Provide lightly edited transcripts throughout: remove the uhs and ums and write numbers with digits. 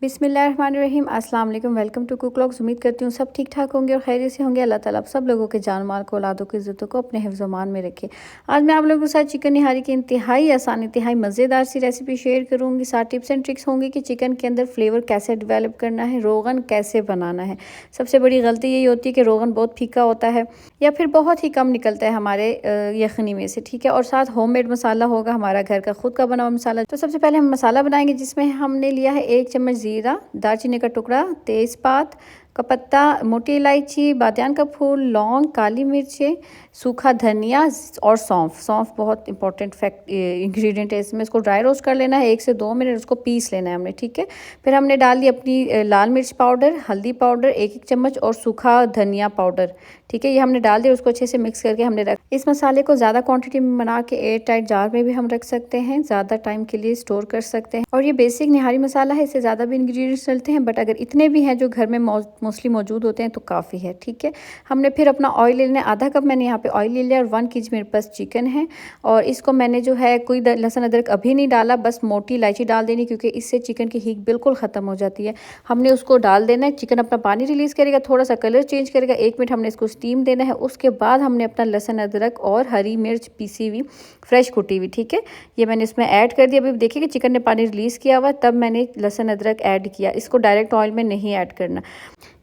बिस्मिल्लाहिर्रहमानिर्रहीम। अस्सलाम वालेकुम। Welcome to cook vlogs. उम्मीद करती हूँ सब ठीक ठाक होंगे और खैरियत से होंगे। अल्लाह ताला आप सब लोगों के जान माल को, औलादों की इज़्ज़तों को अपने हिफ्ज़ मान में रखे। आज मैं आप लोगों के साथ चिकन निहारी की इंतहाई आसान, इंतहाई मज़ेदार सी रेसिपी शेयर करूँगी। साथ टिप्स एंड ट्रिक्स होंगी कि चिकन के अंदर फ्लेवर कैसे डेवलप करना है, रोगन कैसे बनाना है। सबसे बड़ी गलती यही होती है कि रोगन बहुत फीका होता है या फिर बहुत ही कम निकलता है हमारे यखनी में से, ठीक है। और साथ होममेड मसाला होगा, हमारा घर का खुद का बना हुआ मसाला। तो सबसे पहले हम मसाला बनाएंगे, जिसमें हमने लिया है 1 चम्मच ज़ीरा, दालचीनी का टुकड़ा, तेज़पात का पत्ता, मोटी इलायची, बादियान का फूल, लौंग, काली मिर्चें, सूखा धनिया और सौंफ। सौंफ बहुत इंपॉर्टेंट फैक्ट इंग्रेडिएंट है इसमें। इसको ड्राई रोस्ट कर लेना है 1 से 2 मिनट, उसको पीस लेना है हमने, ठीक है। फिर हमने डाल दी अपनी लाल मिर्च पाउडर, हल्दी पाउडर 1-1 चम्मच और सूखा धनिया पाउडर, ठीक है। ये हमने डाल दिया, उसको अच्छे से मिक्स करके हमने रख। इस मसाले को ज़्यादा क्वांटिटी में बना के एयर टाइट जार में भी हम रख सकते हैं, ज़्यादा टाइम के लिए स्टोर कर सकते हैं। और ये बेसिक निहारी मसाला है, इससे ज़्यादा भी इंग्रेडिएंट्स डलते हैं, बट अगर इतने भी हैं जो घर में मोस्टली मौजूद होते हैं तो काफ़ी है, ठीक है। हमने फिर अपना ऑयल ले लेना है, आधा कप मैंने यहाँ पे ऑयल ले लिया और 1 kg मेरे पास चिकन है। और इसको मैंने जो है कोई लहसुन अदरक अभी नहीं डाला, बस मोटी इलायची डाल देनी, क्योंकि इससे चिकन की हीट बिल्कुल ख़त्म हो जाती है। हमने उसको डाल देना है, चिकन अपना पानी रिलीज़ करेगा, थोड़ा सा कलर चेंज करेगा, 1 मिनट हमने इसको स्टीम देना है। उसके बाद हमने अपना लहसुन अदरक और हरी मिर्च पीसी हुई फ्रेश कुटी हुई, ठीक है, ये मैंने इसमें ऐड कर दिया। अभी देखिए कि चिकन ने पानी रिलीज़ किया हुआ, तब मैंने लहसुन अदरक ऐड किया। इसको डायरेक्ट ऑयल में नहीं ऐड करना।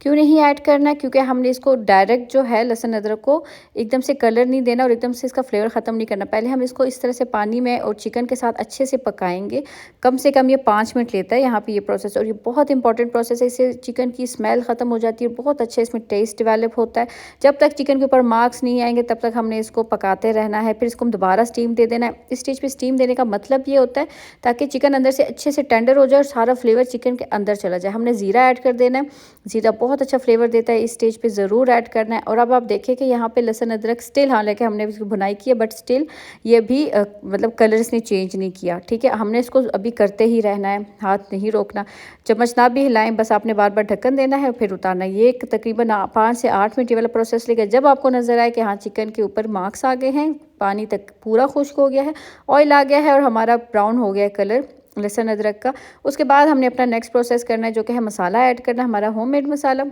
क्यों नहीं ऐड करना? क्योंकि हमने इसको डायरेक्ट जो है लहसुन अदरक को एकदम से कलर नहीं देना और एकदम से इसका फ्लेवर ख़त्म नहीं करना। पहले हम इसको इस तरह से पानी में और चिकन के साथ अच्छे से पकाएंगे। कम से कम ये 5 मिनट लेता है यहाँ पे ये प्रोसेस, और ये बहुत इंपॉर्टेंट प्रोसेस है। इससे चिकन की स्मेल ख़त्म हो जाती है, बहुत अच्छा इसमें टेस्ट डेवलप होता है। जब तक चिकन के ऊपर मार्क्स नहीं आएंगे तब तक हमने इसको पकाते रहना है। फिर इसको दोबारा स्टीम दे देना है। इस स्टेज पे स्टीम देने का मतलब ये होता है ताकि चिकन अंदर से अच्छे से टेंडर हो जाए और सारा फ्लेवर चिकन के अंदर चला जाए। हमने ज़ीरा ऐड कर देना है, ज़ीरा बहुत अच्छा फ्लेवर देता है, इस स्टेज पे ज़रूर ऐड करना है। और अब आप देखें कि यहाँ पे लहसुन अदरक स्टिल, हालांकि हमने इसकी भुनाई की है, बट स्टिल ये भी मतलब कलर इसने चेंज नहीं किया, ठीक है। हमने इसको अभी करते ही रहना है, हाथ नहीं रोकना, चम्मच ना भी हिलाएं, बस आपने बार बार ढक्कन देना है और फिर उतारना है। ये तकरीबन 5 से 8 मिनट वाला प्रोसेस लेगा। जब आपको नज़र आए कि हाँ चिकन के ऊपर मार्क्स आ गए हैं, पानी तक पूरा खुश्क हो गया है, ऑयल आ गया है और हमारा ब्राउन हो गया है कलर लहसुन अदरक का, उसके बाद हमने अपना नेक्स्ट प्रोसेस करना है, जो कि है मसाला ऐड करना, हमारा होममेड मसाला।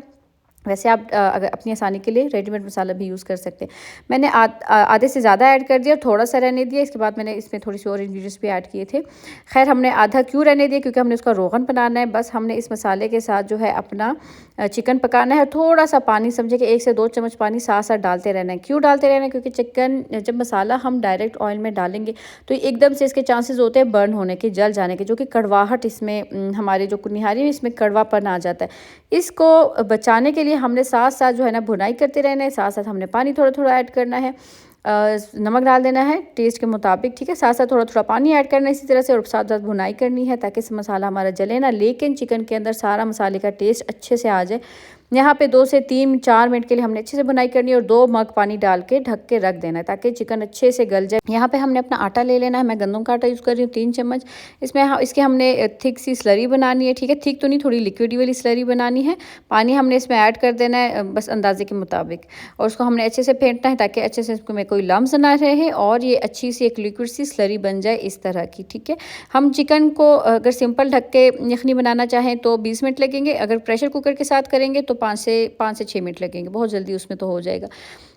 वैसे आप अगर अपनी आसानी के लिए रेडीमेड मसाला भी यूज़ कर सकते हैं। मैंने आधे से ज़्यादा ऐड कर दिया, थोड़ा सा रहने दिया। इसके बाद मैंने इसमें थोड़ी सी और इंग्रेडिएंट्स भी ऐड किए थे। खैर हमने आधा क्यों रहने दिया? क्योंकि हमने उसका रोगन बनाना है। बस हमने इस मसाले के साथ जो है अपना चिकन पकाना है। थोड़ा सा पानी, समझे कि 1 से 2 चम्मच पानी साथ साथ डालते रहना है। क्यों डालते रहना है? क्योंकि चिकन जब मसाला हम डायरेक्ट ऑयल में डालेंगे तो एकदम से इसके चांसेस होते हैं बर्न होने के, जल जाने के, जो कि कड़वाहट इसमें हमारे जो निहारी है इसमें कड़वापन आ जाता है। इसको बचाने के लिए हमने साथ साथ जो है ना भुनाई करते रहना है, साथ साथ हमने पानी थोड़ा थोड़ा ऐड करना है, नमक डाल देना है टेस्ट के मुताबिक, ठीक है। साथ साथ थोड़ा थोड़ा पानी ऐड करना है इसी तरह से, और साथ साथ भुनाई करनी है ताकि मसाला हमारा जले ना, लेकिन चिकन के अंदर सारा मसाले का टेस्ट अच्छे से आ जाए। यहाँ पे 2 से 3-4 मिनट के लिए हमने अच्छे से बुनाई करनी है और 2 मग पानी डाल के ढक के रख देना है ताकि चिकन अच्छे से गल जाए। यहाँ पे हमने अपना आटा ले लेना है। मैं गंदम का आटा यूज़ कर रही हूँ 3 चम्मच। इसके हमने थिक सी स्लरी बनानी है, ठीक है। थिक तो नहीं, थोड़ी लिक्विडी वाली स्लरी बनानी है। पानी हमने इसमें ऐड कर देना है बस अंदाजे के मुताबिक, और उसको हमने अच्छे से फेंटना है ताकि अच्छे से इसमें कोई लम्स ना रहे और ये अच्छी सी एक लिक्विड सी स्लरी बन जाए इस तरह की, ठीक है। हम चिकन को अगर सिंपल ढक के यखनी बनाना चाहें तो 20 मिनट लगेंगे, अगर प्रेशर कुकर के साथ करेंगे तो 5 से 6 मिनट लगेंगे, बहुत जल्दी उसमें तो हो जाएगा।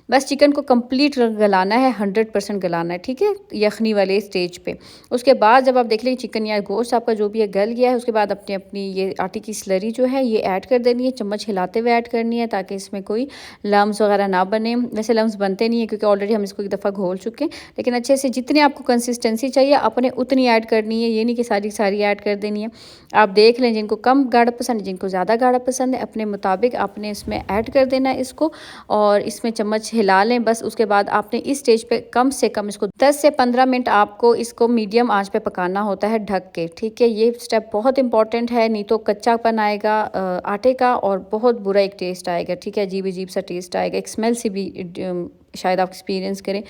बस चिकन को कंप्लीट गलाना है, 100% गलाना है, ठीक है, यखनी वाले स्टेज पे। उसके बाद जब आप देख लें चिकन या गोश्त आपका जो भी है गल गया है, उसके बाद अपनी अपनी ये आटे की स्लरी जो है ये ऐड कर देनी है, चम्मच हिलाते हुए ऐड करनी है ताकि इसमें कोई लम्स वगैरह ना बने। वैसे लम्स बनते नहीं है क्योंकि ऑलरेडी हम इसको एक दफ़ा घोल चुके हैं, लेकिन अच्छे से जितनी आपको कंसिस्टेंसी चाहिए आपने उतनी ऐड करनी है, ये नहीं कि सारी सारी ऐड कर देनी है। आप देख लें, जिनको कम गाढ़ा पसंद है, जिनको ज़्यादा गाढ़ा पसंद है, अपने मुताबिक आपने इसमें ऐड कर देना है इसको, और इसमें चम्मच हिला लें बस। उसके बाद आपने इस स्टेज पे कम से कम इसको 10 से 15 मिनट आपको इसको मीडियम आंच पे पकाना होता है ढक के, ठीक है। ये स्टेप बहुत इंपॉर्टेंट है, नहीं तो कच्चापन आएगा आटे का और बहुत बुरा एक टेस्ट आएगा, ठीक है, अजीब अजीब सा टेस्ट आएगा, एक स्मेल से भी शायद आप एक्सपीरियंस करें।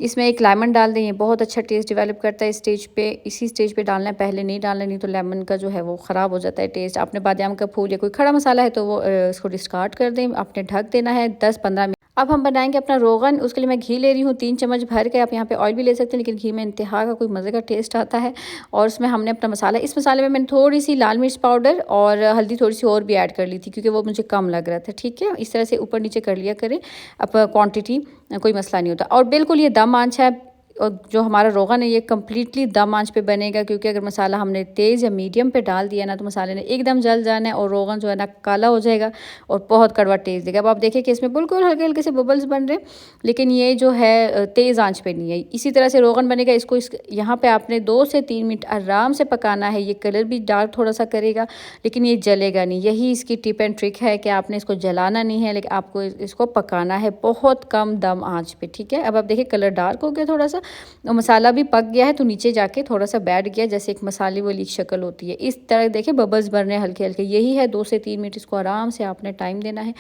इसमें एक लेमन डाल दें, ये बहुत अच्छा टेस्ट डेवलप करता है इस स्टेज पे। इसी स्टेज पे डालना है, पहले नहीं डालना, नहीं तो लेमन का जो है वो ख़राब हो जाता है टेस्ट। आपने बादाम का फूल या कोई खड़ा मसाला है तो वो इसको डिस्कार्ड कर दें, आपने ढक देना है 10-15 मिनट। अब हम बनाएंगे अपना रोगन। उसके लिए मैं घी ले रही हूँ 3 चम्मच भर के। आप यहाँ पे ऑयल भी ले सकते हैं, लेकिन घी में इंतहा का कोई मज़े का टेस्ट आता है। और उसमें हमने अपना मसाला, इस मसाले में मैंने थोड़ी सी लाल मिर्च पाउडर और हल्दी थोड़ी सी और भी ऐड कर ली थी, क्योंकि वो मुझे कम लग रहा था। ठीक है, इस तरह से ऊपर नीचे कर लिया करें। अब क्वांटिटी कोई मसला नहीं होता। और बिल्कुल ये दम आंच है, और जो हमारा रोगन है ये कम्प्लीटली दम आंच पे बनेगा, क्योंकि अगर मसाला हमने तेज़ या मीडियम पे डाल दिया ना, तो मसाले ने एकदम जल जाना है और रोगन जो है ना काला हो जाएगा और बहुत कड़वा टेस्ट देगा। अब आप देखिए कि इसमें बिल्कुल हल्के हल्के से बबल्स बन रहे हैं, लेकिन ये जो है तेज़ आंच पे नहीं है। इसी तरह से रोगन बनेगा। इसको यहाँ पे आपने 2 से 3 मिनट आराम से पकाना है। ये कलर भी डार्क थोड़ा सा करेगा, लेकिन ये जलेगा नहीं। यही इसकी टिप एंड ट्रिक है कि आपने इसको जलाना नहीं है, लेकिन आपको इसको पकाना है बहुत कम दम आँच पे। ठीक है, अब आप देखिए कलर डार्क हो गया थोड़ा सा, और मसाला भी पक गया है, तो नीचे जाके थोड़ा सा बैठ गया, जैसे एक मसाले वाली शक्ल होती है। इस तरह देखिए बबल्स बन रहे हैं हल्के हल्के। यही है 2 से 3 मिनट इसको आराम से आपने टाइम देना है।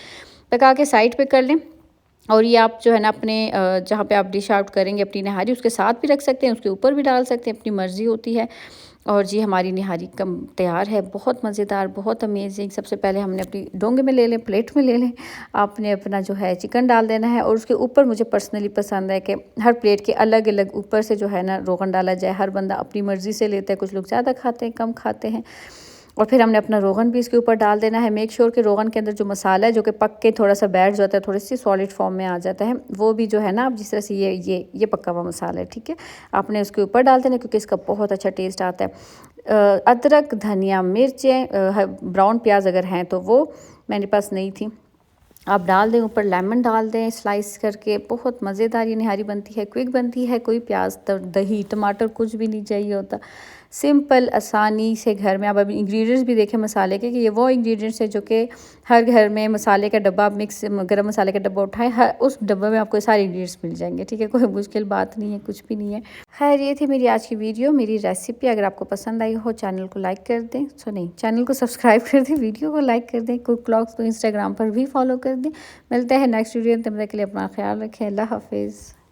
पका के साइड पे कर लें। और ये आप जो है ना अपने जहाँ पे आप डिश आउट करेंगे अपनी नहारी, उसके साथ भी रख सकते हैं, उसके ऊपर भी डाल सकते हैं, अपनी मर्ज़ी होती है। और जी हमारी निहारी कम तैयार है, बहुत मज़ेदार, बहुत अमेजिंग। सबसे पहले हमने अपनी डोंगे में ले लें, प्लेट में ले लें। आपने अपना जो है चिकन डाल देना है, और उसके ऊपर मुझे पर्सनली पसंद है कि हर प्लेट के अलग अलग ऊपर से जो है ना रोगन डाला जाए। हर बंदा अपनी मर्ज़ी से लेता है, कुछ लोग ज़्यादा खाते हैं, कम खाते हैं। और फिर हमने अपना रोगन भी इसके ऊपर डाल देना है। मेक श्योर कि रोगन के अंदर जो मसाला है, जो कि पक के थोड़ा सा बैठ जाता है, थोड़ी सी सॉलिड फॉर्म में आ जाता है, वो भी जो है ना, आप जिस तरह से ये पका हुआ मसाला है, ठीक है, आपने उसके ऊपर डाल देना, क्योंकि इसका बहुत अच्छा टेस्ट आता है। अदरक, धनिया, मिर्चें, ब्राउन प्याज अगर हैं तो वो मेरे पास नहीं थी, आप डाल दें। ऊपर लेमन डाल दें स्लाइस करके। बहुत मज़ेदार ये निहारी बनती है, क्विक बनती है। कोई प्याज, दही, टमाटर कुछ भी नहीं चाहिए होता। सिंपल, आसानी से घर में। आप अभी इंग्रेडिएंट्स भी देखें मसाले के, कि ये वो इंग्रेडिएंट्स है जो कि हर घर में, मसाले का डब्बा, मिक्स गरम मसाले का डब्बा उठाएं, हर उस डब्बे में आपको सारे इंग्रेडिएंट्स मिल जाएंगे। ठीक है, कोई मुश्किल बात नहीं है, कुछ भी नहीं है। खैर, ये थी मेरी आज की वीडियो, मेरी रेसिपी। अगर आपको पसंद आई हो, चैनल को लाइक कर दें, चैनल को सब्सक्राइब कर दें, वीडियो को लाइक कर दें। कुक व्लॉग्स को इंस्टाग्राम पर भी फॉलो कर दें। मिलते हैं नेक्स्ट वीडियो, तब तक के लिए अपना ख्याल रखें। अल्लाह हाफिज़।